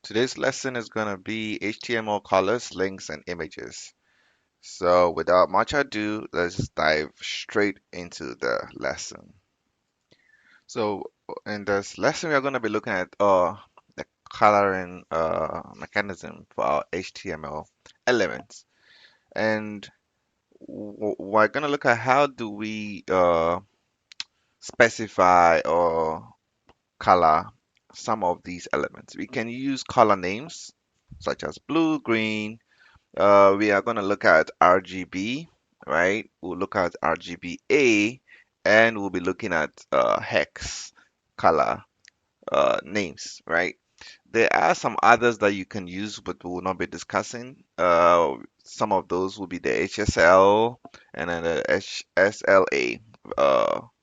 Today's lesson is going to be HTML colors, links, and images. So without much ado, let's dive straight into the lesson. So in this lesson, we are going to be looking at the coloring mechanism for our HTML elements. And we're going to look at how do we specify or color some of these elements. We can use color names such as blue, green. We are going to look at RGB, right? We'll look at RGBA, and we'll be looking at hex color names, right? There are some others that you can use, but we will not be discussing. Some of those will be the HSL and then the SLA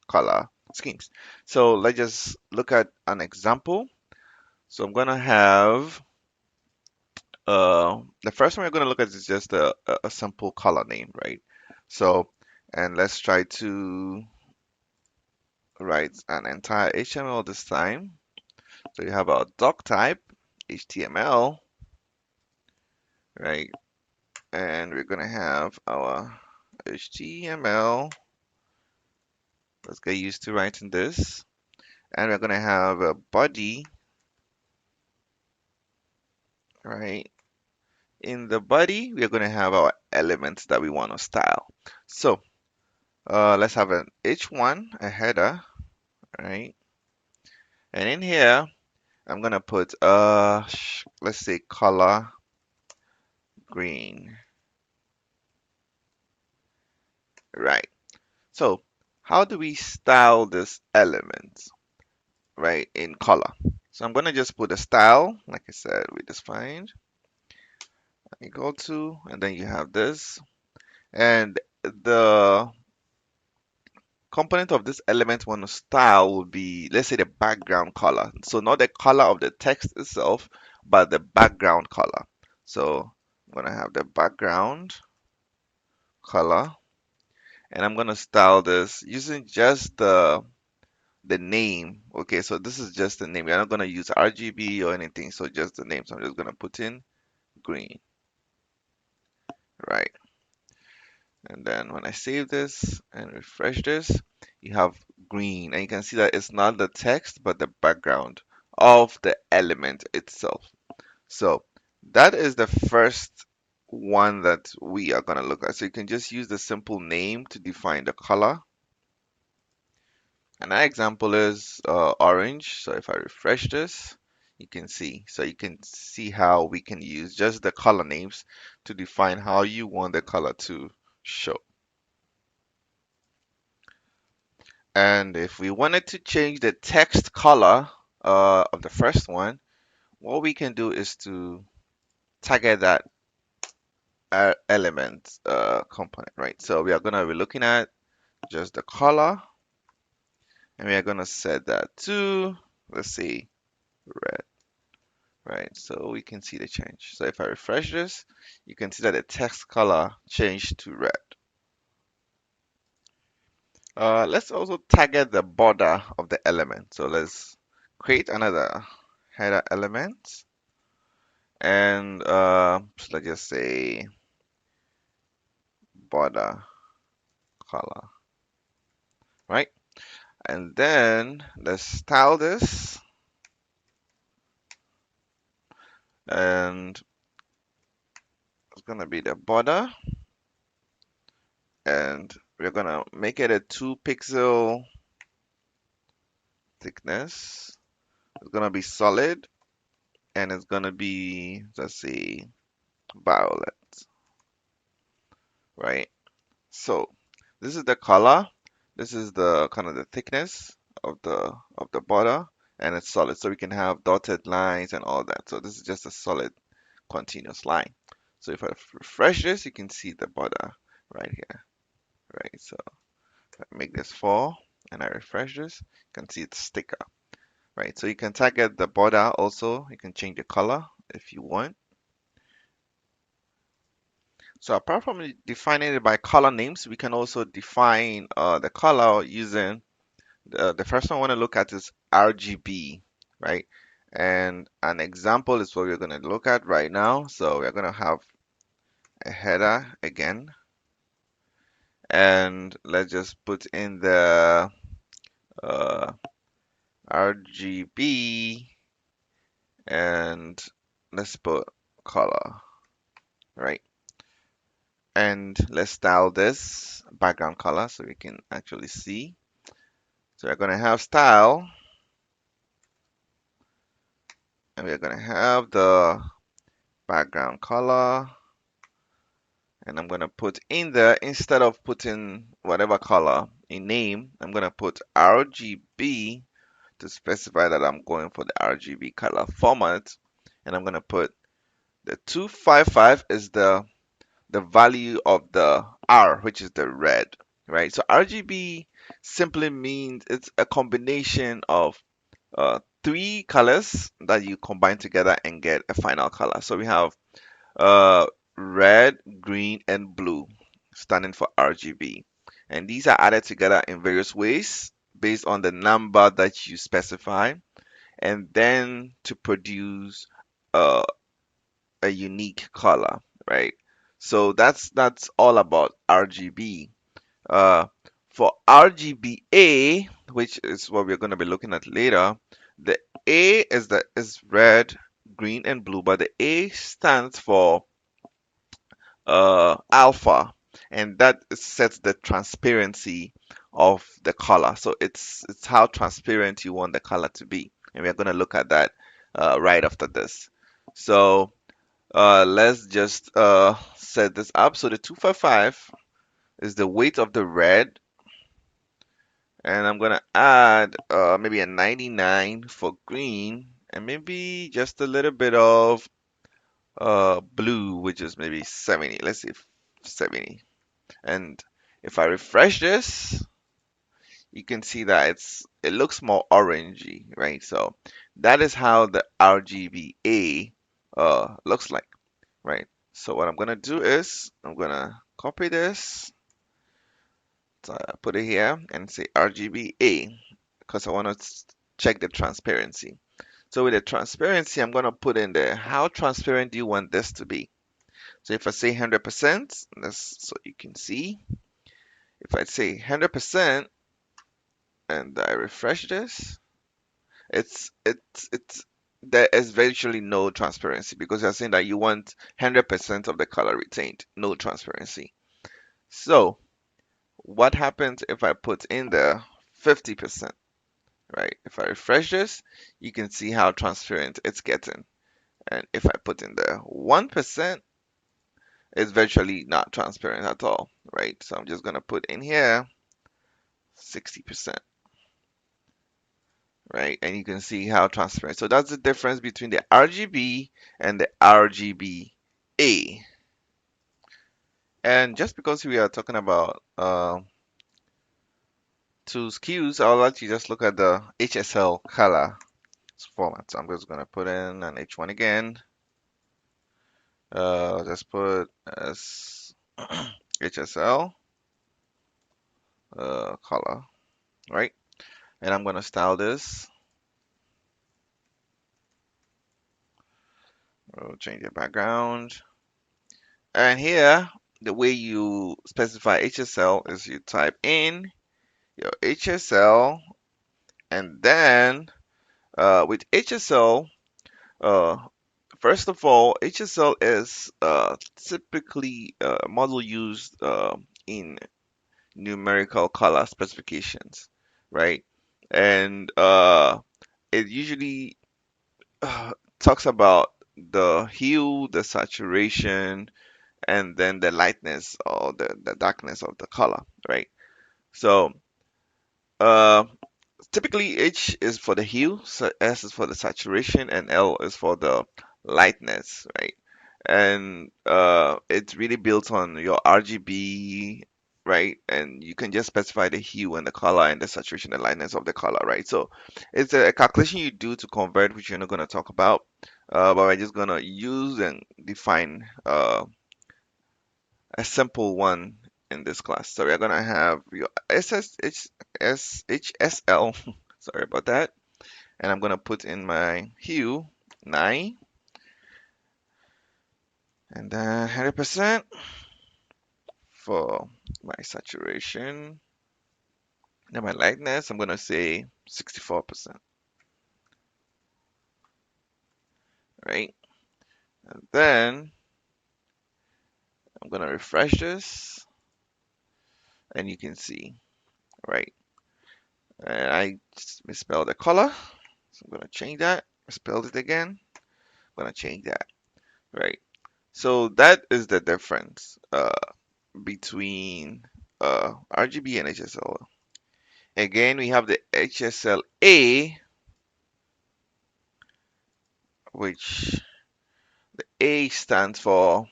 color schemes. So let's just look at an example. So I'm gonna have the first one we're going to look at is just a simple color name, right? So, and let's try to write an entire HTML this time. So you have our doc type, HTML, right? And we're going to have our HTML. Let's get used to writing this. And we're going to have a body, right? In the body, we're going to have our elements that we want to style. So, let's have an H1, a header, right? And in here, I'm gonna put let's say color green, right? So how do we style this element, right, in color? So I'm gonna just put a style, like I said, we defined. You go to, and then you have this, and the component of this element we want to style will be, let's say, the background color. So not the color of the text itself, but the background color. So I'm gonna have the background color, and I'm gonna style this using just the name. Okay, so this is just the name. We're not gonna use RGB or anything, so just the name. So I'm just gonna put in green, right? And then when I save this and refresh this, you have green, and you can see that it's not the text, but the background of the element itself. So that is the first one that we are gonna look at. So you can just use the simple name to define the color. Another example is orange. So if I refresh this, you can see. So you can see how we can use just the color names to define how you want the color to show. And if we wanted to change the text color of the first one, what we can do is to target that element component, right? So we are going to be looking at just the color, and we are going to set that to, let's see, red. Right, so we can see the change. So if I refresh this, you can see that the text color changed to red. Let's also target the border of the element. So let's create another header element, and so let's just say border color, right? And then let's style this, and it's gonna be the border, and we're gonna make it a 2 pixel thickness. It's gonna be solid, and it's gonna be, let's see, violet, right? So this is the color, this is the kind of the thickness of the border, and it's solid. So we can have dotted lines and all that. So this is just a solid continuous line. So if I refresh this, you can see the border right here, right? So if I make this 4 and I refresh this, you can see it's thicker, right? So you can target the border also. You can change the color if you want. So apart from defining it by color names, we can also define the color using the first one I want to look at is RGB, right? And an example is what we're going to look at right now. So we're going to have a header again, and let's just put in the uh, RGB, and let's put color, right? And let's style this background color so we can actually see. So we're going to have style, and we're going to have the background color, and I'm going to put in there, instead of putting whatever color in name, I'm going to put RGB to specify that I'm going for the RGB color format. And I'm going to put the 255 is the value of the R, which is the red, right? So RGB simply means it's a combination of three colors that you combine together and get a final color. So we have uh, red, green, and blue, standing for RGB. And these are added together in various ways based on the number that you specify, and then to produce uh, a unique color, right? So that's all about RGB. Uh, for RGBA, which is what we're going to be looking at later, the A is red, green, and blue, but the A stands for alpha, and that sets the transparency of the color. So it's how transparent you want the color to be, and we're going to look at that right after this. So let's just set this up. So the 255 is the weight of the red, and I'm gonna add maybe a 99 for green, and maybe just a little bit of blue, which is maybe 70. Let's see, 70. And if I refresh this, you can see that it looks more orangey, right? So that is how the RGBA looks like, right? So what I'm gonna do is I'm gonna copy this, so I put it here and say RGBA because I want to check the transparency. So with the transparency, I'm gonna put in there how transparent do you want this to be. So if I say 100%, that's so you can see. If I say 100% and I refresh this, it's there is virtually no transparency because you're saying that you want 100% of the color retained, no transparency. So what happens if I put in the 50%, right? If I refresh this, you can see how transparent it's getting. And if I put in the 1%, it's virtually not transparent at all, right? So I'm just gonna put in here 60%, right? And you can see how transparent. So that's the difference between the RGB and the RGBA. And just because we are talking about tools cues, I would like to just look at the HSL color format. So I'm just gonna put in an H1 again. Just put as HSL color, right? And I'm gonna style this. We'll change the background. And here, the way you specify HSL is you type in your HSL, and then with HSL, uh, first of all, HSL is typically a model used in numerical color specifications, right? And it usually talks about the hue, the saturation, and then the lightness or the darkness of the color, right? So uh, typically H is for the hue, so S is for the saturation, and L is for the lightness, right? And it's really built on your RGB, right? And you can just specify the hue and the color and the saturation and lightness of the color, right? So it's a calculation you do to convert, which you're not going to talk about, but we're just going to use and define a simple one in this class. So we're going to have your SSH, SHSL, sorry about that. and I'm gonna put in my hue 9 and then 100% for my saturation. Then my lightness, I'm gonna say 64%, right? And then I'm gonna refresh this, and you can see, right? And I just misspelled the color, so I'm gonna change that. Misspelled it again. I'm gonna change that, right? So that is the difference between RGB and HSL. Again, we have the HSLA, which A stands for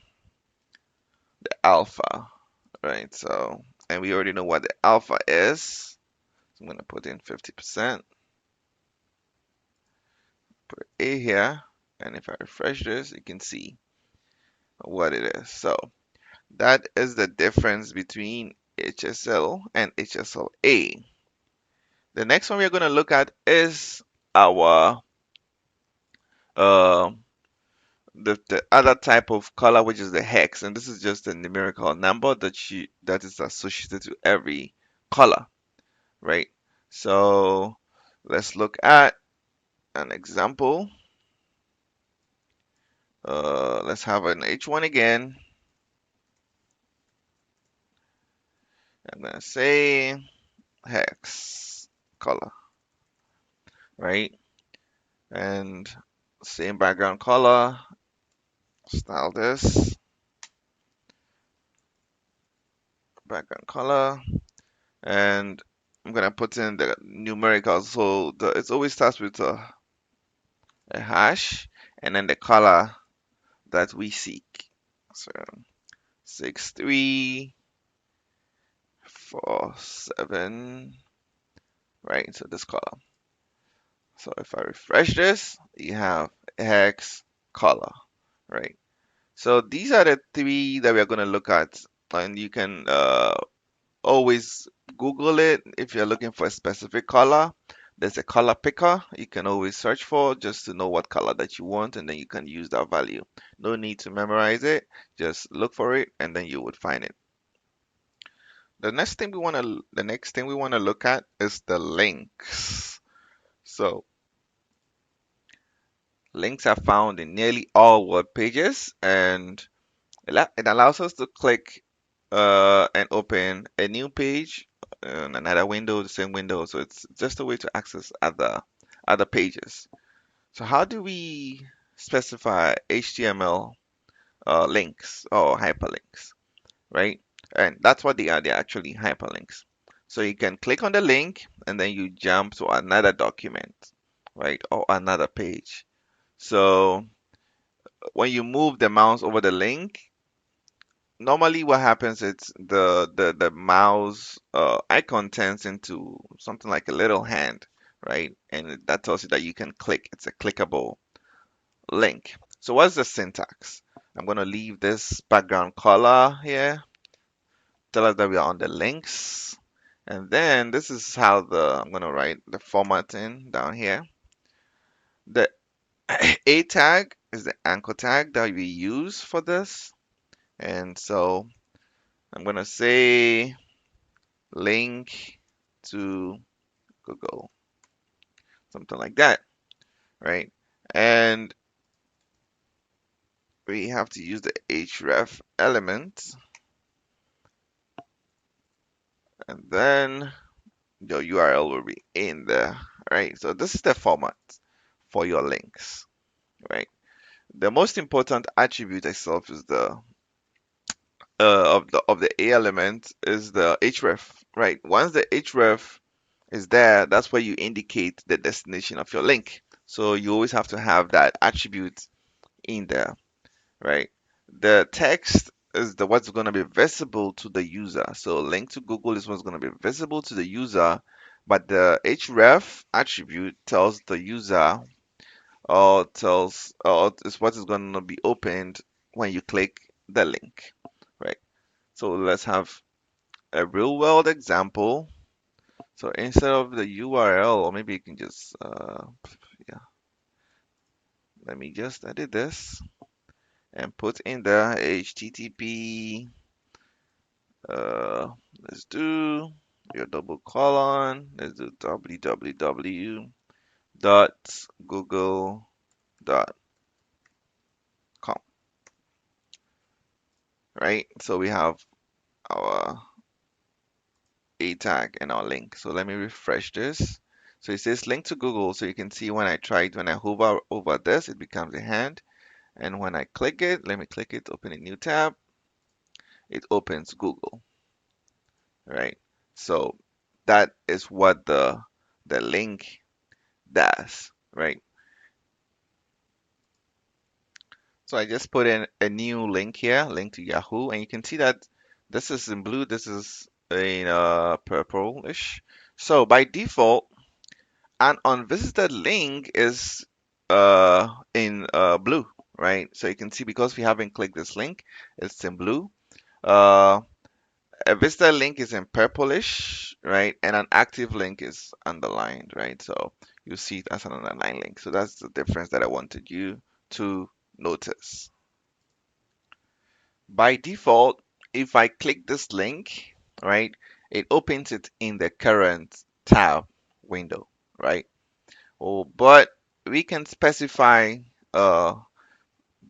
alpha, right? So, and we already know what the alpha is. So I'm going to put in 50%, put A here, and if I refresh this, you can see what it is. So that is the difference between HSL and HSLA. The next one we're going to look at is our uh, the other type of color, which is the hex, and this is just a numerical number that is associated to every color, right? So let's look at an example. Let's have an H1 again. I'm gonna say hex color, right? And same background color, style this background color, and I'm gonna put in the numerical. So it always starts with a hash and then the color that we seek. So 6347, right? So this color. So if I refresh this, you have hex color, right? So these are the three that we are going to look at, and you can always Google it if you're looking for a specific color. There's a color picker you can always search for just to know what color that you want, and then you can use that value. No need to memorize it, just look for it, and then you would find it. The next thing we want to look at is the links. So links are found in nearly all web pages, and it allows us to click and open a new page in another window, the same window. So it's just a way to access other pages. So how do we specify HTML links or hyperlinks, right? And that's what they are. They're actually hyperlinks. So you can click on the link and then you jump to another document, right? Or another page. So when you move the mouse over the link, normally what happens is the mouse icon turns into something like a little hand, right? And that tells you that you can click. It's a clickable link. So what's the syntax? I'm going to leave this background color here. Tell us that we are on the links. And then this is how I'm going to write the formatting down here. The A tag is the anchor tag that we use for this. And so I'm going to say link to Google, something like that, right? And we have to use the href element, and then the URL will be in there, right? So this is the format for your links, right? The most important attribute itself is the of the A element is the href, right? Once the href is there, that's where you indicate the destination of your link. So you always have to have that attribute in there, right? The text is the what's going to be visible to the user. So link to Google is what's going to be visible to the user, but the href attribute tells the user or is what is going to be opened when you click the link, right? So let's have a real world example. So instead of the URL, or maybe you can just, yeah, let me just edit this and put in the HTTP, uh, let's do your double colon, let's do www dot google dot com, right? So we have our A tag and our link. So let me refresh this. So it says link to Google. So you can see when I hover over this, it becomes a hand. And when I click it, let me click it, open a new tab, it opens Google, right? So that is what the link does, right? So I just put in a new link here, link to Yahoo, and you can see that this is in blue, this is in purplish. So by default, an unvisited link is in blue, right? So you can see because we haven't clicked this link, it's in blue. Uh, a visited link is in purplish, right? And an active link is underlined, right? So you see it as an underlined link. So that's the difference that I wanted you to notice. By default, if I click this link, right, it opens it in the current tab window, right? Oh, but we can specify uh,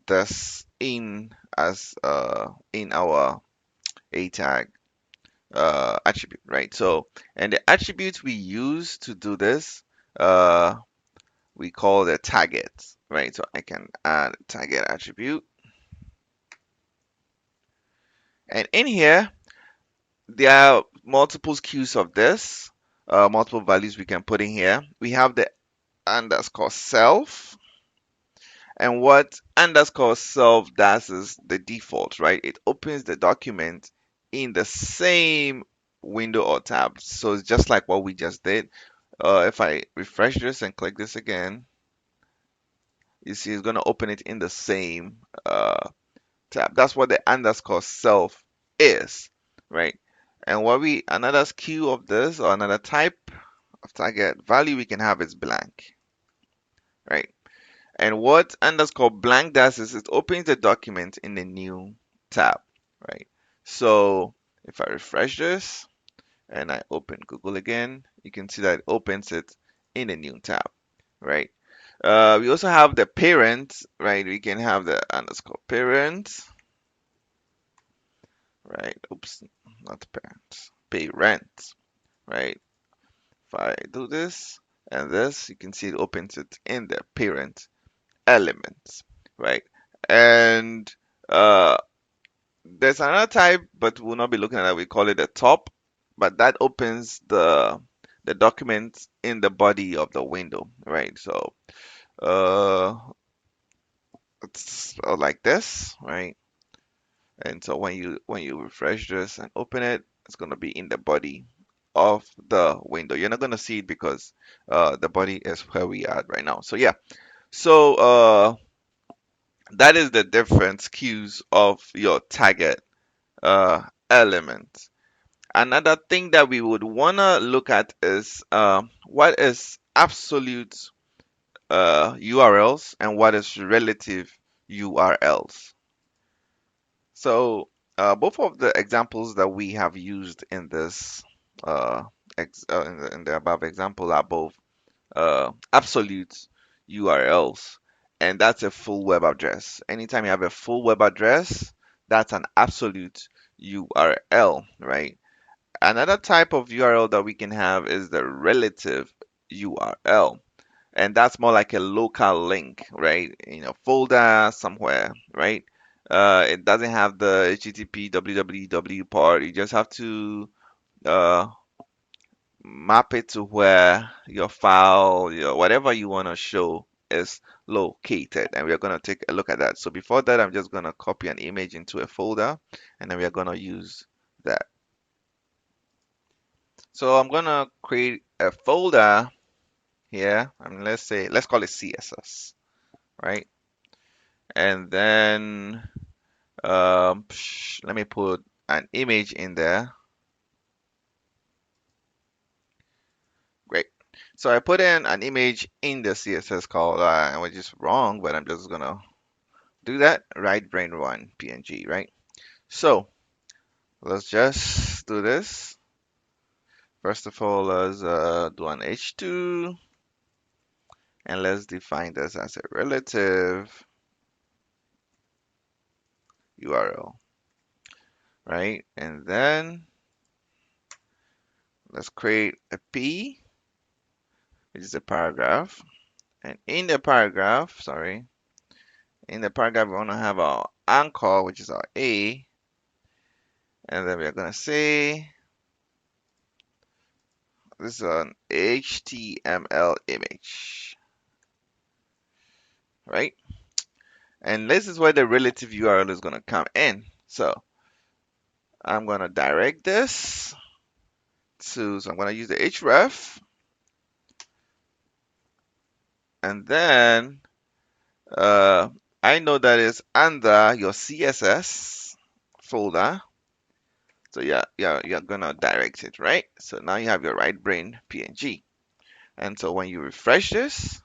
this in as in our a tag attribute, right? So, and the attributes we use to do this, uh, we call the targets, right? So I can add target attribute, and in here there are multiple queues of this, multiple values we can put in here. We have the underscore self. And what underscore self does is the default, right? It opens the document in the same window or tab. So it's just like what we just did. If I refresh this and click this again, you see it's going to open it in the same tab. That's what the underscore self is, right? And what another queue of this or another type of target value we can have is blank, right? And what underscore blank does is it opens the document in a new tab, right? So if I refresh this and I open Google again, you can see that it opens it in a new tab, right? We also have the parent, right? We can have the underscore parent, right? Oops, not parent, parent, right? If I do this and this, you can see it opens it in the parent elements, right? And uh, there's another type, but we'll not be looking at that. We call it a top, but that opens the document in the body of the window, right? So uh, it's like this, right? And so when you refresh this and open it, it's gonna be in the body of the window. You're not gonna see it because the body is where we are right now. So yeah, so that is the different cues of your target element. Another thing that we would want to look at is what is absolute URLs and what is relative URLs. So both of the examples that we have used in this in the above example are both absolute URLs, and that's a full web address. Anytime you have a full web address, that's an absolute URL, right? Another type of URL that we can have is the relative URL, and that's more like a local link, right? In a folder somewhere, right? It doesn't have the HTTP www part. You just have to uh, map it to where your file, your whatever you want to show is located. And we're going to take a look at that. So before that, I'm just going to copy an image into a folder, and then we're going to use that. So I'm going to create a folder here. And let's call it CSS, right? And then let me put an image in there. So I put in an image in the CSS call, which is wrong, but I'm just gonna do that. Right brain one PNG, right? So let's just do this. First of all, let's do an h2, and let's define this as a relative URL, right? And then let's create a P, which is a paragraph. And in the paragraph, sorry, in the paragraph, we want to have our anchor, which is our A, and then we're going to say this is an HTML image, right? And this is where the relative URL is going to come in. So I'm going to direct this so I'm going to use the href, and then I know that is under your CSS folder. So you're gonna direct it, right? So now you have your right brain PNG. And so when you refresh this,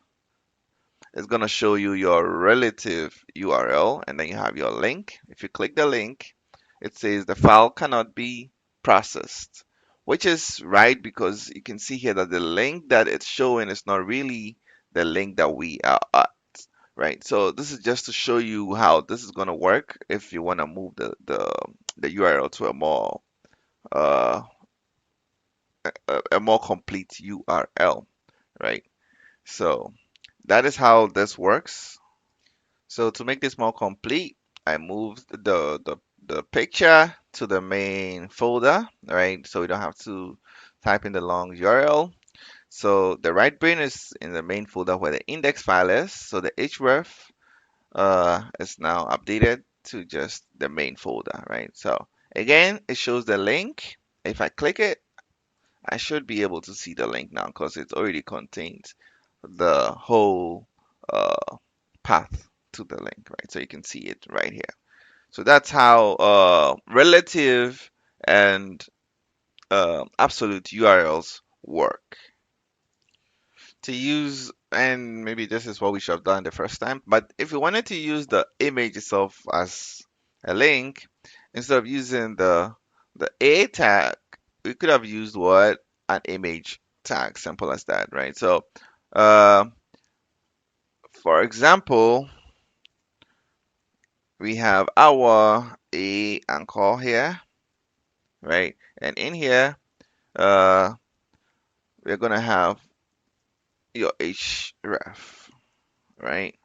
it's gonna show you your relative URL, and then you have your link. If you click the link, it says the file cannot be processed, which is right because you can see here that the link that it's showing is not really the link that we are at, right? So this is just to show you how this is gonna work if you wanna move the URL to uh, a more complete URL, right? So that is how this works. So to make this more complete, I moved the picture to the main folder, right? So we don't have to type in the long URL. So the right brain is in the main folder where the index file is. So the href is now updated to just the main folder, right? So again, it shows the link. If I click it, I should be able to see the link now because it already contains the whole path to the link, right? So you can see it right here. So that's how relative and absolute URLs work. To use, and maybe this is what we should have done the first time, but if we wanted to use the image itself as a link, instead of using the A tag, we could have used what? An image tag, simple as that, right? So, uh, for example, we have our A anchor here, right? And in here, uh, we're gonna have your href, right?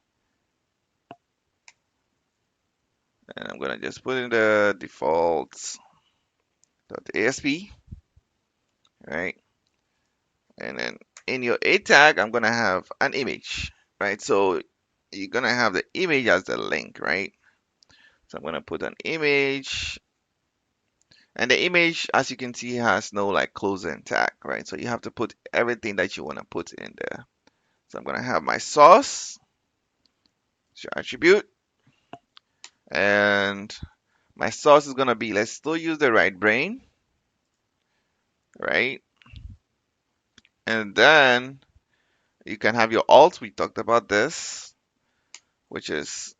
And I'm gonna just put in the default.asp, right? And then in your A tag, I'm gonna have an image, right? So you're gonna have the image as the link, right? So I'm gonna put an image, and the image, as you can see, has no like closing tag, right? So you have to put everything that you wanna put in there. So I'm gonna have my source, so attribute, and my source is gonna be, let's still use the right brain, right? And then you can have your alt. We talked about this, which is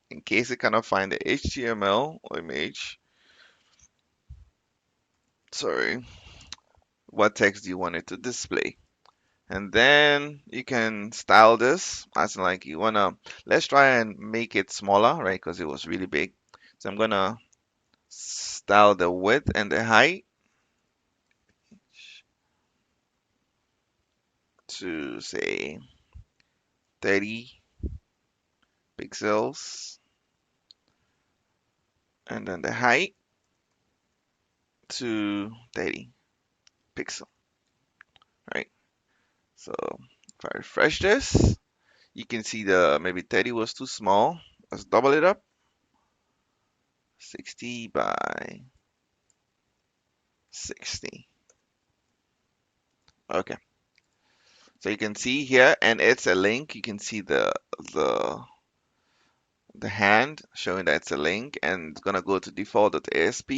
in case you cannot find the HTML image, sorry, what text do you want it to display? And then you can style this as in like you wanna, let's try and make it smaller, right? Because it was really big. So I'm gonna style the width and the height to say 30 pixels, and then the height to 30 pixel, right? So if I refresh this, you can see the maybe 30 was too small. Let's double it up. 60 by 60. Okay. So you can see here, and it's a link. You can see the the hand showing that it's a link, and it's gonna go to default.asp,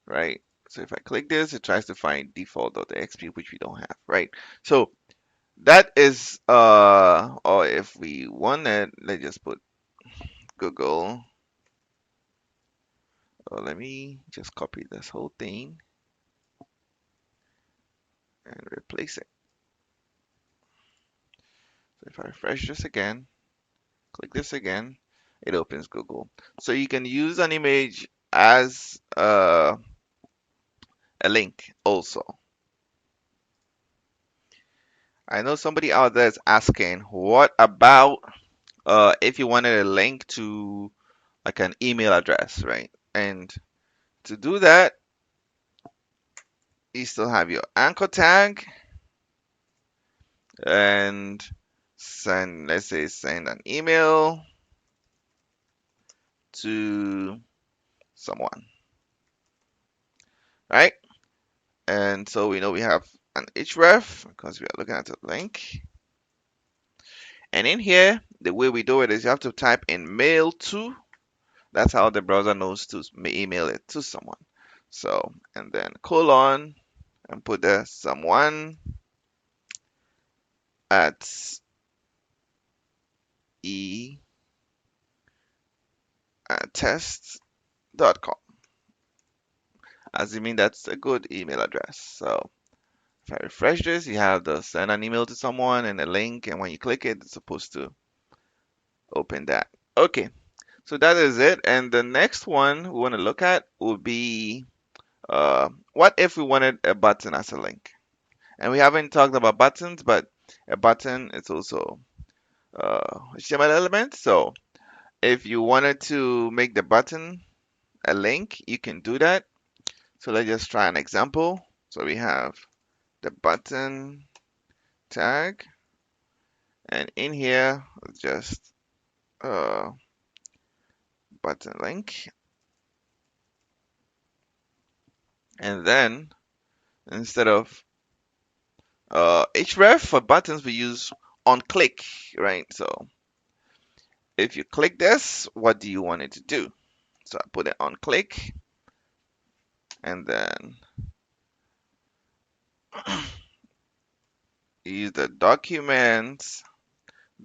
right? So if I click this, it tries to find default.xp, which we don't have, right? So that is, or if we wanted, let's just put Google. Let me just copy this whole thing and replace it. So if I refresh this again, click this again, it opens Google. So you can use an image as a link also. I know somebody out there is asking, what about if you wanted a link to like an email address, right? And to do that, you still have your anchor tag and send, let's say, send an email to someone, right? And so we know we have an href because we are looking at a link. And in here, the way we do it is you have to type in mail to. That's how the browser knows to email it to someone. So, and then colon and put there someone at e test.com, assuming that's a good email address. So if I refresh this, you have the send an email to someone and a link, and when you click it, it's supposed to open that. Okay, so that is it. And the next one we want to look at will be what if we wanted a button as a link? And we haven't talked about buttons, but a button is also HTML element. So if you wanted to make the button a link, you can do that. So let's just try an example. So we have the button tag, and in here, just uh, button link. And then instead of href for buttons, we use on click, right? So if you click this, what do you want it to do? So I put it on click, and then use the document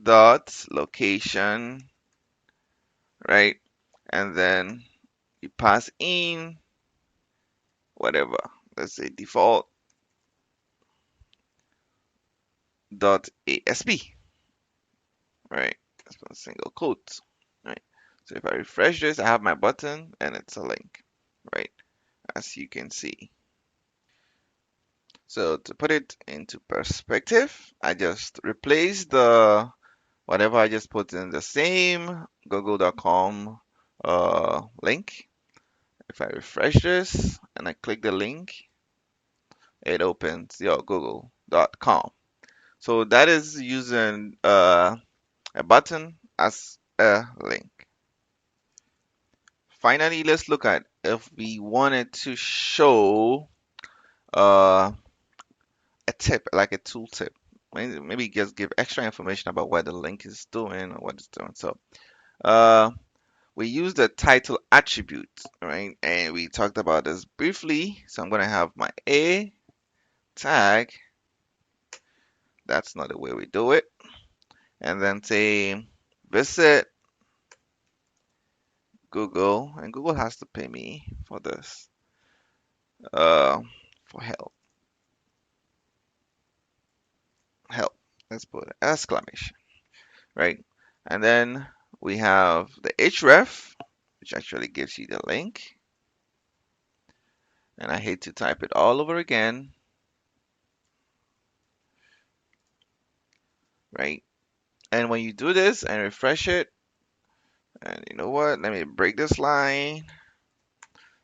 dot location, right? And then you pass in whatever, let's say default dot asp, right? That's a single quote, right? So if I refresh this, I have my button and it's a link, right? As you can see. So to put it into perspective, I just replace the whatever I just put in the same google.com link. If I refresh this and I click the link, it opens your google.com. So that is using a button as a link. Finally, let's look at if we wanted to show uh, a tip, like a tool tip. Maybe just give extra information about what the link is doing or what it's doing. So uh, we use the title attribute, right? And we talked about this briefly. So I'm going to have my A tag. That's not the way we do it. And then say visit Google, and Google has to pay me for this, uh, for help. Help. Let's put exclamation, right? And then we have the href, which actually gives you the link. And I hate to type it all over again, right? And when you do this and refresh it, and you know what? Let me break this line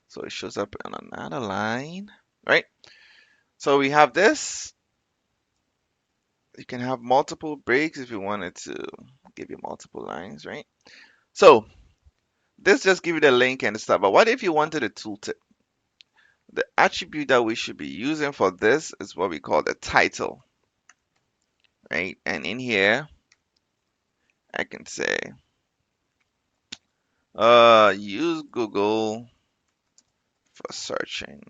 so it shows up on another line, right? So we have this. You can have multiple breaks if you wanted to give you multiple lines, right? So this just give you the link and stuff. But what if you wanted a tooltip? The attribute that we should be using for this is what we call the title, right? And in here, I can say, use Google for searching.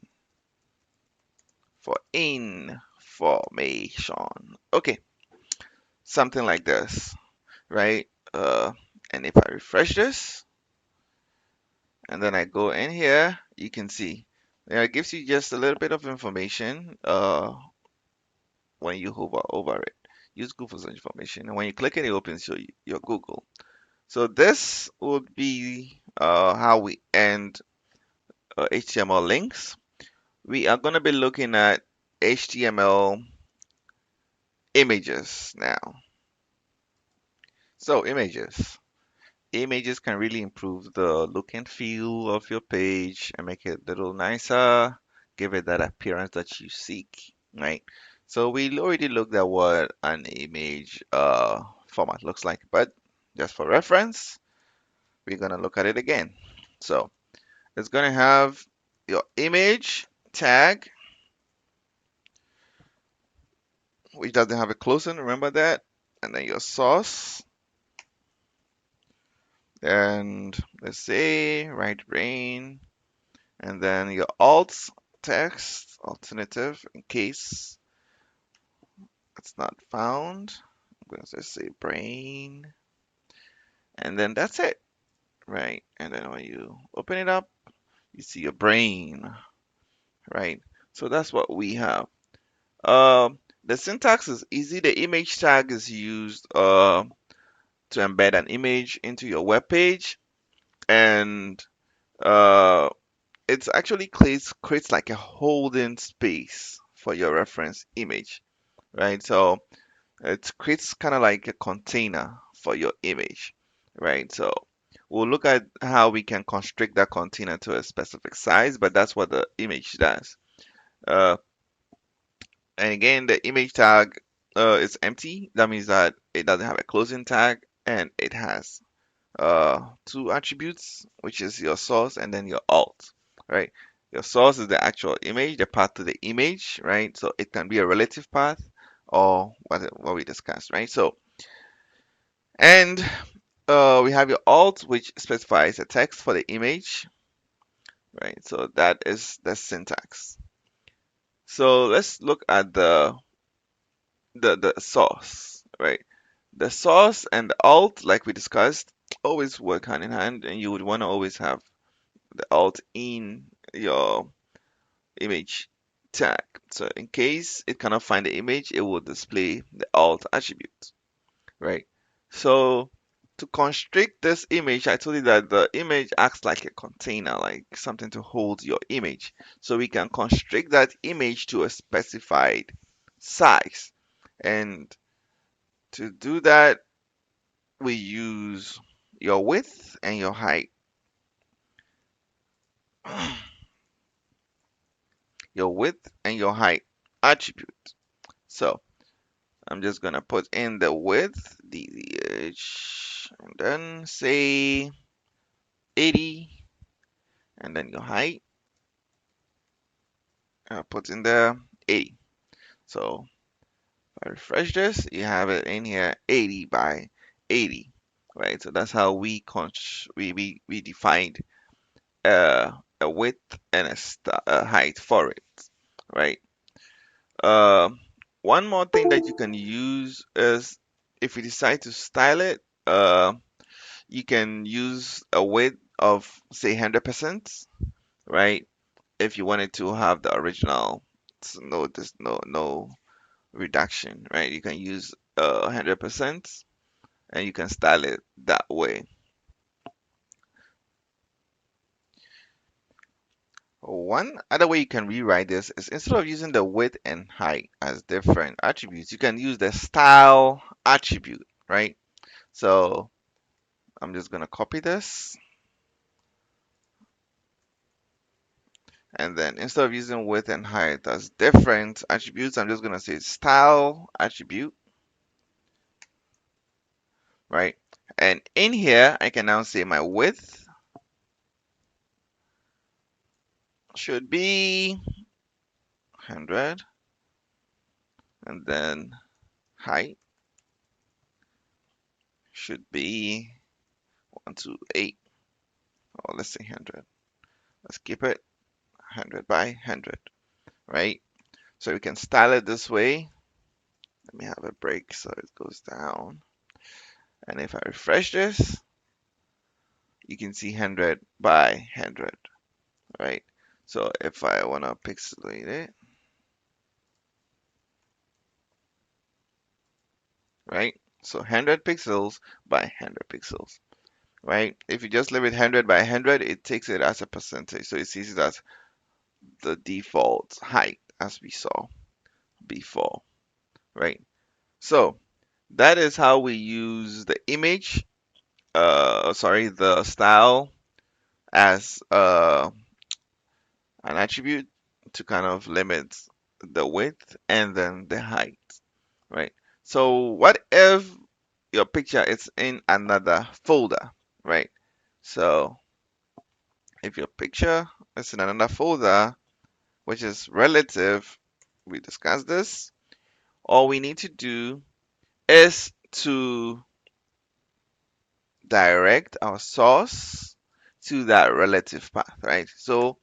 for information. Okay, something like this, right? And if I refresh this and then I go in here, you can see it gives you just a little bit of information when you hover over it. Use Google search information, and when you click it, it opens your Google. So this would be how we end HTML links. We are going to be looking at HTML images now. So images. Images can really improve the look and feel of your page and make it a little nicer, give it that appearance that you seek, right? So we already looked at what an image format looks like, but just for reference, we're gonna look at it again. So it's gonna have your image tag, which doesn't have a closing, remember that, and then your source, and let's say right brain, and then your alt text, alternative, in case it's not found. I'm going to just say brain, and then that's it, right? And then when you open it up, you see your brain, right? So that's what we have. The syntax is easy. The image tag is used to embed an image into your web page, and uh, it's actually creates like a holding space for your reference image, right? So it creates kind of like a container for your image, right? So we'll look at how we can constrict that container to a specific size, but that's what the image does. Uh, and again, the image tag is empty. That means that it doesn't have a closing tag, and it has two attributes, which is your source and then your alt, right? Your source is the actual image, the path to the image, right? So it can be a relative path or what we discussed, right? So, and we have your alt, which specifies a text for the image, right? So that is the syntax. So let's look at the source, right? The source and the alt, like we discussed, always work hand in hand, and you would want to always have the alt in your image tag. So in case it cannot find the image, it will display the alt attribute, right? So to constrict this image, I told you that the image acts like a container, like something to hold your image. So we can constrict that image to a specified size. And to do that, we use your width and your height. Your width and your height attribute. So I'm just gonna put in the width, DDH, and then say 80, and then your height, I'll put in there 80. So if I refresh this, you have it in here 80 by 80, right? So that's how we defined a width and a height for it, right? Uh, One more thing that you can use is if you decide to style it, you can use a width of say 100%, right? If you wanted to have the original, no, there's no reduction, right? You can use 100% and you can style it that way. One other way you can rewrite this is instead of using the width and height as different attributes, you can use the style attribute, right? So I'm just gonna copy this, and then instead of using width and height as different attributes, I'm just gonna say style attribute, right? And in here, I can now say my width should be 100, and then height should be 128, or let's say 100. Let's keep it 100 by 100, right? So we can style it this way. Let me have a break so it goes down. And if I refresh this, you can see 100 by 100, right? So if I want to pixelate it, right? So 100 pixels by 100 pixels, right? If you just leave it 100 by 100, it takes it as a percentage. So it sees it as the default height as we saw before, right? So that is how we use the image, sorry, the style as an attribute to kind of limit the width and then the height, right? So what if your picture is in another folder, right? So if your picture is in another folder, which is relative, we discussed this, all we need to do is to direct our source to that relative path, right? So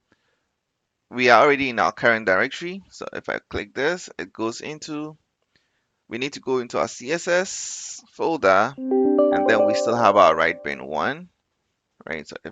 we are already in our current directory. So if I click this, it goes into, we need to go into our CSS folder, and then we still have our right bin one, right? So if